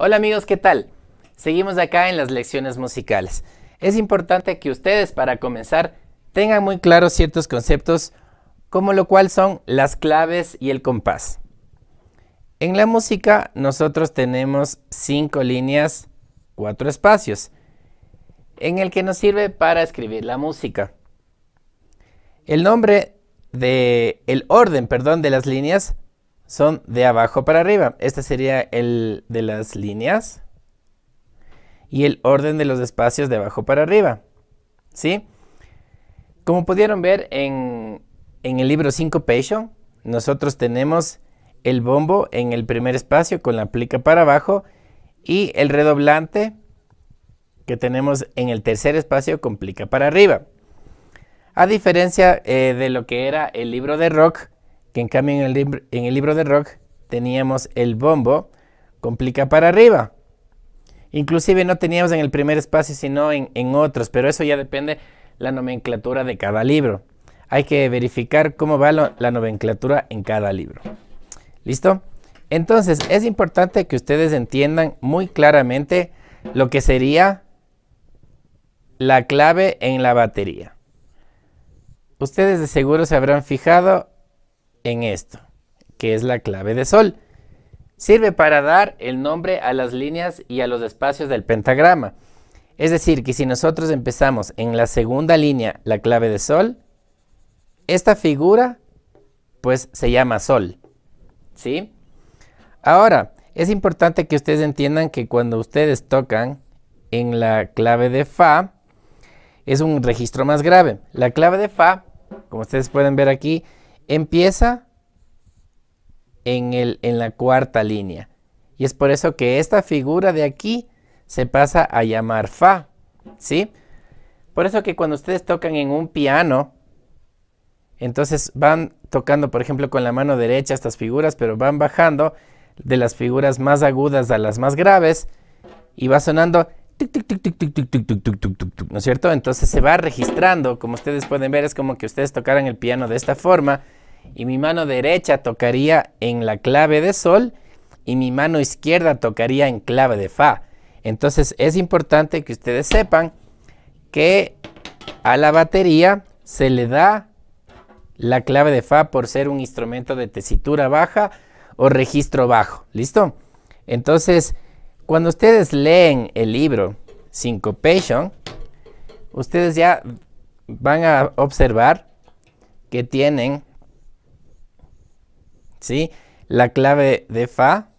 Hola amigos, ¿qué tal? Seguimos acá en las lecciones musicales. Es importante que ustedes, para comenzar, tengan muy claros ciertos conceptos, como lo cual son las claves y el compás. En la música nosotros tenemos 5 líneas, 4 espacios, en el que nos sirve para escribir la música. El orden, de las líneas son de abajo para arriba. Este sería el de las líneas y el orden de los espacios de abajo para arriba, ¿sí? Como pudieron ver en el libro Syncopation, nosotros tenemos el bombo en el primer espacio con la plica para abajo y el redoblante que tenemos en el tercer espacio con plica para arriba. A diferencia de lo que era el libro de rock, que en cambio en el libro de rock teníamos el bombo con plica para arriba. Inclusive no teníamos en el primer espacio sino en otros, pero eso ya depende la nomenclatura de cada libro. Hay que verificar cómo va la nomenclatura en cada libro. ¿Listo? Entonces es importante que ustedes entiendan muy claramente lo que sería la clave en la batería. Ustedes de seguro se habrán fijado en esto, que es la clave de sol. Sirve para dar el nombre a las líneas y a los espacios del pentagrama. Es decir, que si nosotros empezamos en la segunda línea la clave de sol, esta figura pues se llama sol, ¿sí? Ahora, es importante que ustedes entiendan que cuando ustedes tocan en la clave de fa, es un registro más grave. La clave de fa, como ustedes pueden ver aquí, empieza en la cuarta línea. Y es por eso que esta figura de aquí se pasa a llamar fa, ¿sí? Por eso que cuando ustedes tocan en un piano, entonces van tocando, por ejemplo, con la mano derecha estas figuras, pero van bajando de las figuras más agudas a las más graves y va sonando tic, tic, tic, tic, tic, tic, tic, tic, tic, tic, tic, ¿no es cierto? Entonces se va registrando, como ustedes pueden ver, es como que ustedes tocaran el piano de esta forma y mi mano derecha tocaría en la clave de sol y mi mano izquierda tocaría en clave de fa. Entonces es importante que ustedes sepan que a la batería se le da la clave de fa por ser un instrumento de tesitura baja o registro bajo. ¿Listo? Entonces, cuando ustedes leen el libro Syncopation, ustedes ya van a observar que tienen, ¿sí?, la clave de fa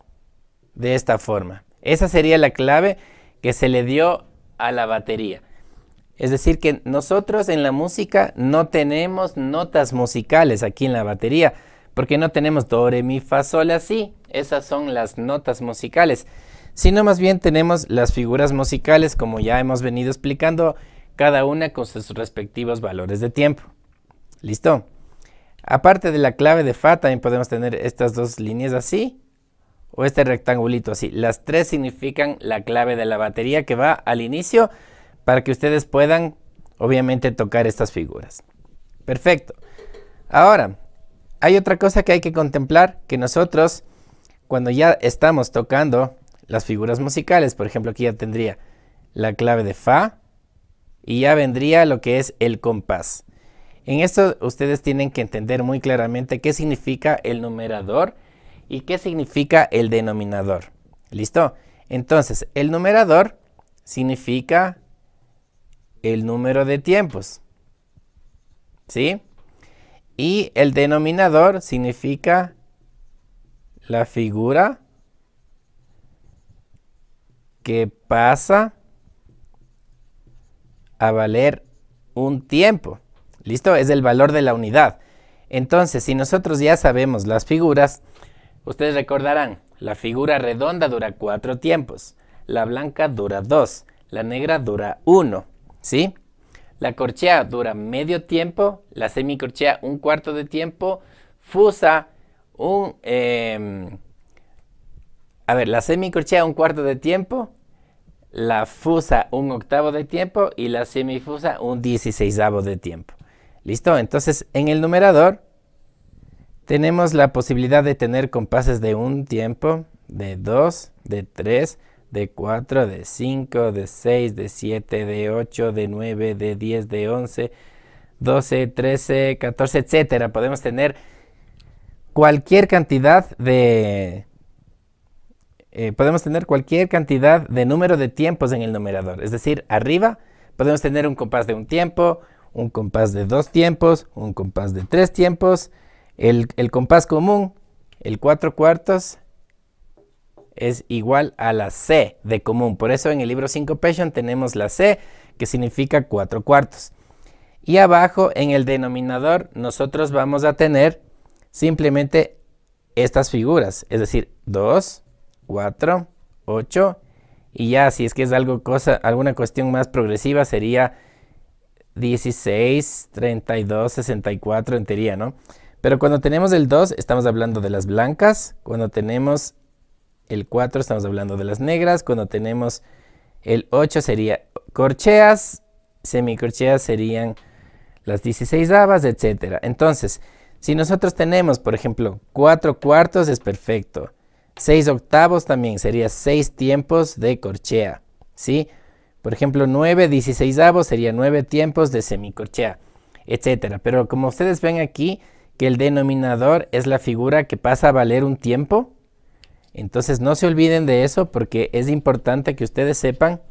de esta forma. Esa sería la clave que se le dio a la batería. Es decir, que nosotros en la música no tenemos notas musicales aquí en la batería, porque no tenemos do, re, mi, fa, sol, la, si. Esas son las notas musicales. Sino más bien tenemos las figuras musicales, como ya hemos venido explicando, cada una con sus respectivos valores de tiempo. ¿Listo? Aparte de la clave de fa, también podemos tener estas dos líneas así, o este rectangulito así. Las tres significan la clave de la batería que va al inicio, para que ustedes puedan, obviamente, tocar estas figuras. Perfecto. Ahora, hay otra cosa que hay que contemplar, que nosotros, cuando ya estamos tocando las figuras musicales, por ejemplo, aquí ya tendría la clave de fa y ya vendría lo que es el compás. En esto ustedes tienen que entender muy claramente qué significa el numerador y qué significa el denominador. ¿Listo? Entonces, el numerador significa el número de tiempos, ¿sí? Y el denominador significa la figura que pasa a valer un tiempo. ¿Listo? Es el valor de la unidad. Entonces, si nosotros ya sabemos las figuras, ustedes recordarán, la figura redonda dura 4 tiempos, la blanca dura 2, la negra dura 1, ¿sí? La corchea dura medio tiempo, la semicorchea un cuarto de tiempo, fusa la semicorchea un cuarto de tiempo, la fusa un octavo de tiempo y la semifusa un 16avo de tiempo. ¿Listo? Entonces, en el numerador tenemos la posibilidad de tener compases de un tiempo, de 2, de 3, de 4, de 5, de 6, de 7, de 8, de 9, de 10, de 11, 12, 13, 14, etcétera. Podemos tener cualquier cantidad de número de tiempos en el numerador. Es decir, arriba podemos tener un compás de un tiempo, un compás de 2 tiempos, un compás de 3 tiempos. El compás común, el 4/4, es igual a la C de común. Por eso en el libro Syncopation tenemos la C, que significa 4/4. Y abajo en el denominador nosotros vamos a tener simplemente estas figuras, es decir, 2, 4, 8, y ya si es que es alguna cuestión más progresiva sería 16, 32, 64 en teoría, ¿no? Pero cuando tenemos el 2 estamos hablando de las blancas, cuando tenemos el 4 estamos hablando de las negras, cuando tenemos el 8 sería corcheas, semicorcheas serían las 16avas, etcétera. Entonces, si nosotros tenemos, por ejemplo, 4/4 es perfecto. 6/8 también sería 6 tiempos de corchea, ¿sí? Por ejemplo, 9/16 sería 9 tiempos de semicorchea, etcétera. Pero como ustedes ven aquí, que el denominador es la figura que pasa a valer un tiempo, entonces no se olviden de eso porque es importante que ustedes sepan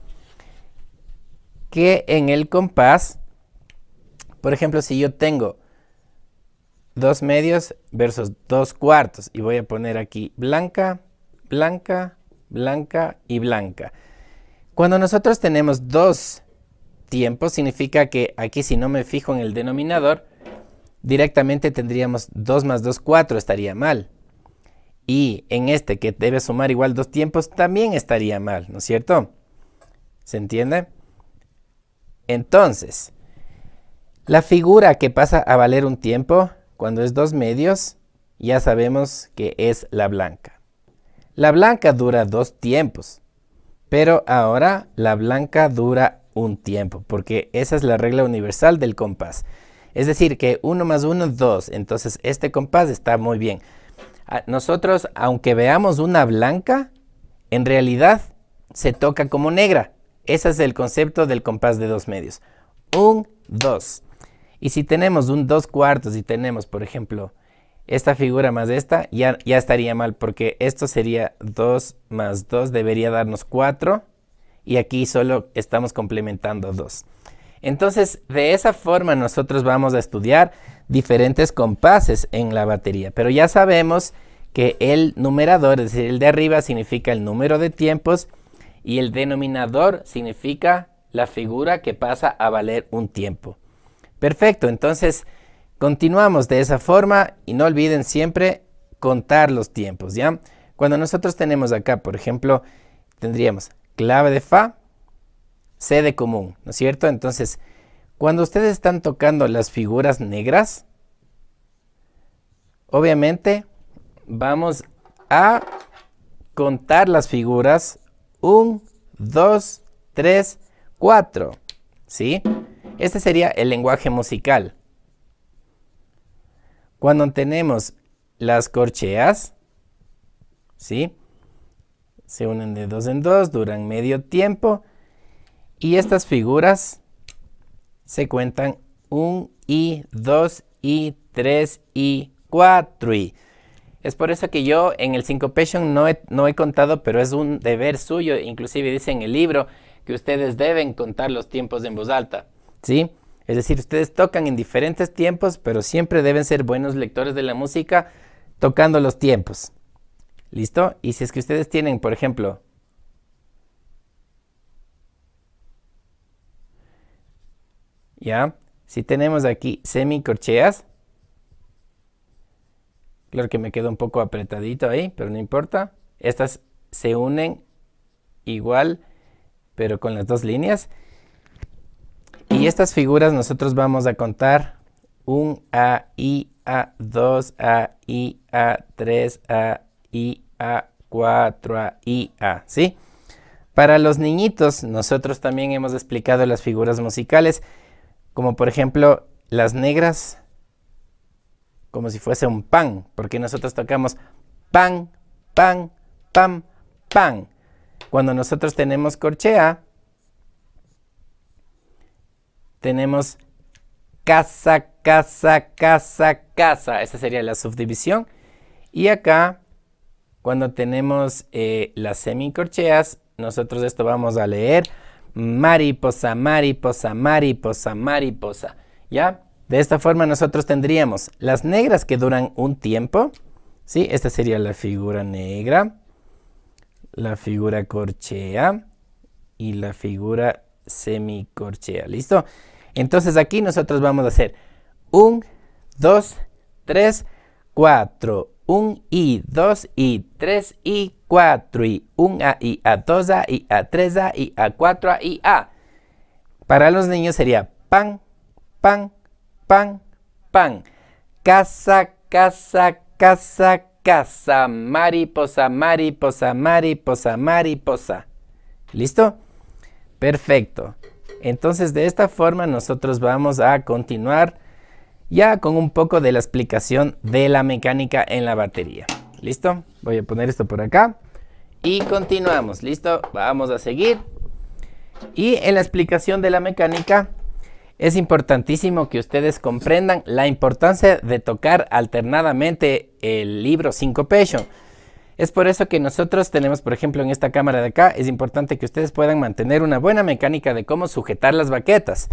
que en el compás, por ejemplo, si yo tengo 2 medios versus 2/4 y voy a poner aquí blanca, blanca, blanca y blanca. Cuando nosotros tenemos 2 tiempos, significa que aquí si no me fijo en el denominador, directamente tendríamos 2 más 2, 4, estaría mal. Y en este que debe sumar igual 2 tiempos, también estaría mal, ¿no es cierto? ¿Se entiende? Entonces, la figura que pasa a valer un tiempo, cuando es 2 medios, ya sabemos que es la blanca. La blanca dura 2 tiempos, pero ahora la blanca dura un tiempo, porque esa es la regla universal del compás. Es decir, que 1 más 1, 2. Entonces, este compás está muy bien. Nosotros, aunque veamos una blanca, en realidad se toca como negra. Ese es el concepto del compás de 2 medios. 1, 2. Y si tenemos un 2/4 y tenemos, por ejemplo, esta figura más esta, ya estaría mal, porque esto sería 2 más 2, debería darnos 4. Y aquí solo estamos complementando 2. Entonces, de esa forma nosotros vamos a estudiar diferentes compases en la batería. Pero ya sabemos que el numerador, es decir, el de arriba, significa el número de tiempos y el denominador significa la figura que pasa a valer un tiempo. Perfecto, entonces continuamos de esa forma y no olviden siempre contar los tiempos, ¿ya? Cuando nosotros tenemos acá, por ejemplo, tendríamos clave de fa, C de común, ¿no es cierto? Entonces, cuando ustedes están tocando las figuras negras, obviamente vamos a contar las figuras 1, 2, 3, 4, ¿sí? Este sería el lenguaje musical. Cuando tenemos las corcheas, ¿sí? Se unen de 2 en 2, duran medio tiempo. Y estas figuras se cuentan 1 y 2 y 3 y 4 y. Es por eso que yo en el Syncopation no he contado, pero es un deber suyo. Inclusive dice en el libro que ustedes deben contar los tiempos en voz alta, ¿sí? Es decir, ustedes tocan en diferentes tiempos, pero siempre deben ser buenos lectores de la música tocando los tiempos. ¿Listo? Y si es que ustedes tienen, por ejemplo, ¿ya? Si tenemos aquí semicorcheas, claro que me queda un poco apretadito ahí, pero no importa. Estas se unen igual, pero con las 2 líneas. Y estas figuras nosotros vamos a contar 1 A, I, A, 2 A, I, A, 3 A, I, A, 4 A, I, A, ¿sí? Para los niñitos, nosotros también hemos explicado las figuras musicales, como por ejemplo las negras, como si fuese un pan, porque nosotros tocamos pan, pan, pam, pan. cuando nosotros tenemos corchea, tenemos casa, casa, casa, casa. Esta sería la subdivisión. Y acá, cuando tenemos las semicorcheas, nosotros esto vamos a leer mariposa, mariposa, mariposa, mariposa. ¿Ya? De esta forma nosotros tendríamos las negras que duran un tiempo. ¿Sí? Esta sería la figura negra, la figura corchea y la figura semicorchea. ¿Listo? Entonces aquí nosotros vamos a hacer 1, 2, 3, 4. 1 y 2 y 3 y 4 y 1 a y a 2 a y a 3 a y a 4 a y a. Para los niños sería pan, pan, pan, pan. Casa, casa, casa, casa. Mariposa, mariposa, mariposa, mariposa. ¿Listo? Perfecto. Entonces de esta forma nosotros vamos a continuar ya con un poco de la explicación de la mecánica en la batería. ¿Listo? Voy a poner esto por acá y continuamos. ¿Listo? Vamos a seguir. Y en la explicación de la mecánica es importantísimo que ustedes comprendan la importancia de tocar alternadamente el libro Syncopation. Es por eso que nosotros tenemos, por ejemplo, en esta cámara de acá, es importante que ustedes puedan mantener una buena mecánica de cómo sujetar las baquetas.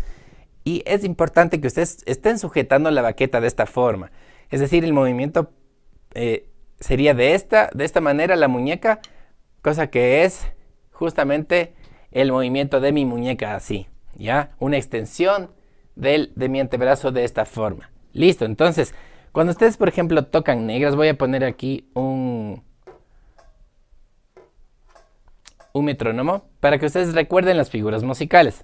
Y es importante que ustedes estén sujetando la baqueta de esta forma. Es decir, el movimiento sería de esta manera la muñeca, cosa que es justamente el movimiento de mi muñeca así, ¿ya? Una extensión de mi antebrazo de esta forma. Listo, entonces, cuando ustedes, por ejemplo, tocan negras, voy a poner aquí un metrónomo para que ustedes recuerden las figuras musicales.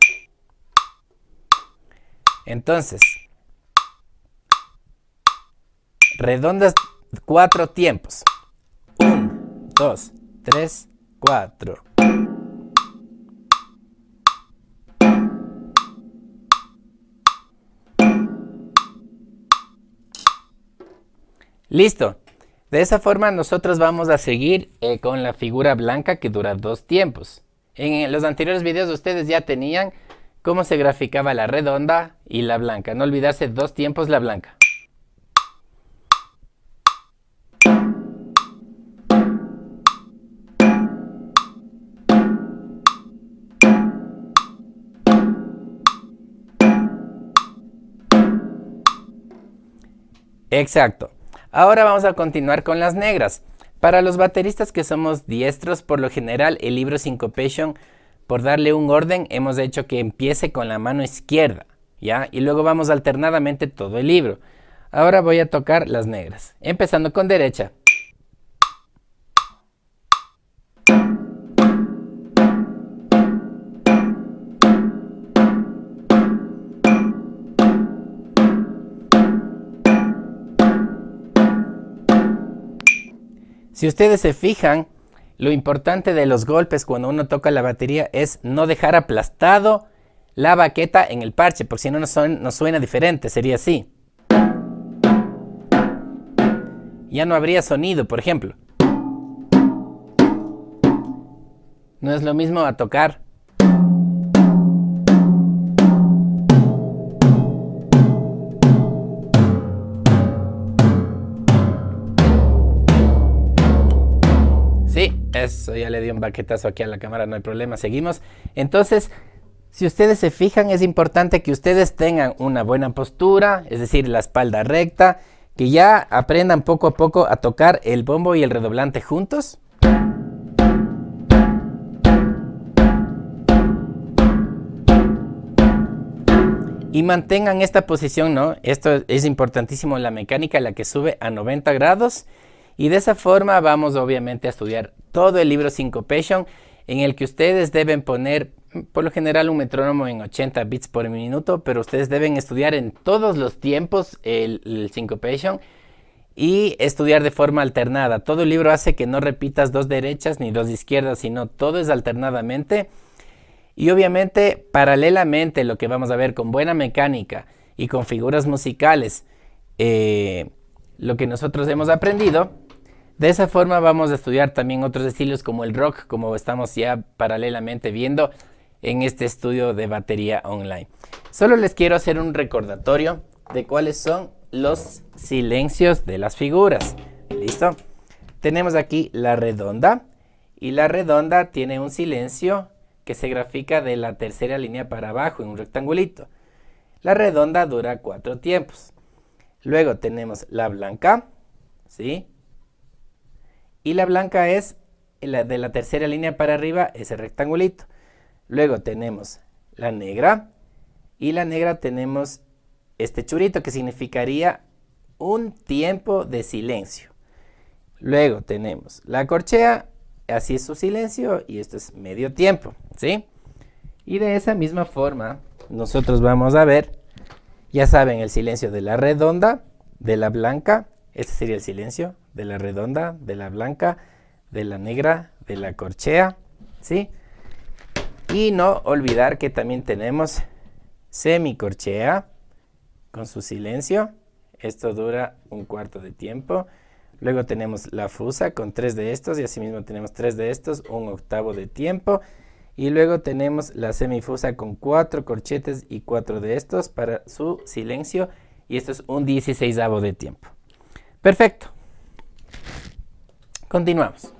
Entonces, redondas 4 tiempos. 1, 2, 3, 4. Listo. De esa forma nosotros vamos a seguir con la figura blanca que dura 2 tiempos. En los anteriores videos ustedes ya tenían cómo se graficaba la redonda y la blanca. No olvidarse 2 tiempos la blanca. Exacto. Ahora vamos a continuar con las negras. Para los bateristas que somos diestros, por lo general el libro Syncopation, por darle un orden, hemos hecho que empiece con la mano izquierda, ¿ya? Y luego vamos alternadamente todo el libro. Ahora voy a tocar las negras, empezando con derecha. Si ustedes se fijan, lo importante de los golpes cuando uno toca la batería es no dejar aplastado la baqueta en el parche, porque si no nos suena diferente, sería así. Ya no habría sonido, por ejemplo. No es lo mismo a tocar. Eso, ya le di un baquetazo aquí a la cámara, no hay problema, seguimos. Entonces, si ustedes se fijan, es importante que ustedes tengan una buena postura, es decir, la espalda recta, que ya aprendan poco a poco a tocar el bombo y el redoblante juntos. Y mantengan esta posición, ¿no? Esto es importantísimo en la mecánica, la que sube a 90 grados. Y de esa forma vamos obviamente a estudiar todo el libro Syncopation, en el que ustedes deben poner, por lo general, un metrónomo en 80 bits por minuto, pero ustedes deben estudiar en todos los tiempos el Syncopation y estudiar de forma alternada. Todo el libro hace que no repitas 2 derechas ni 2 izquierdas, sino todo es alternadamente. Y obviamente, paralelamente, lo que vamos a ver con buena mecánica y con figuras musicales, lo que nosotros hemos aprendido, De esa forma vamos a estudiar también otros estilos como el rock, como estamos ya paralelamente viendo en este estudio de batería online. Solo les quiero hacer un recordatorio de cuáles son los silencios de las figuras. ¿Listo? Tenemos aquí la redonda, y la redonda tiene un silencio que se grafica de la tercera línea para abajo en un rectangulito. La redonda dura 4 tiempos. Luego tenemos la blanca, ¿sí? Y la blanca es de la tercera línea para arriba, ese rectangulito. Luego tenemos la negra, y la negra tenemos este churito que significaría un tiempo de silencio. Luego tenemos la corchea, así es su silencio, y esto es medio tiempo, ¿sí? Y de esa misma forma nosotros vamos a ver, ya saben, el silencio de la redonda, de la blanca, este sería el silencio de la redonda, de la blanca, de la negra, de la corchea, ¿sí? Y no olvidar que también tenemos semicorchea con su silencio, esto dura un cuarto de tiempo. Luego tenemos la fusa con 3 de estos, y asimismo tenemos 3 de estos, un octavo de tiempo. Y luego tenemos la semifusa con 4 corchetes y 4 de estos para su silencio, y esto es un 16avo de tiempo. Perfecto. Continuamos.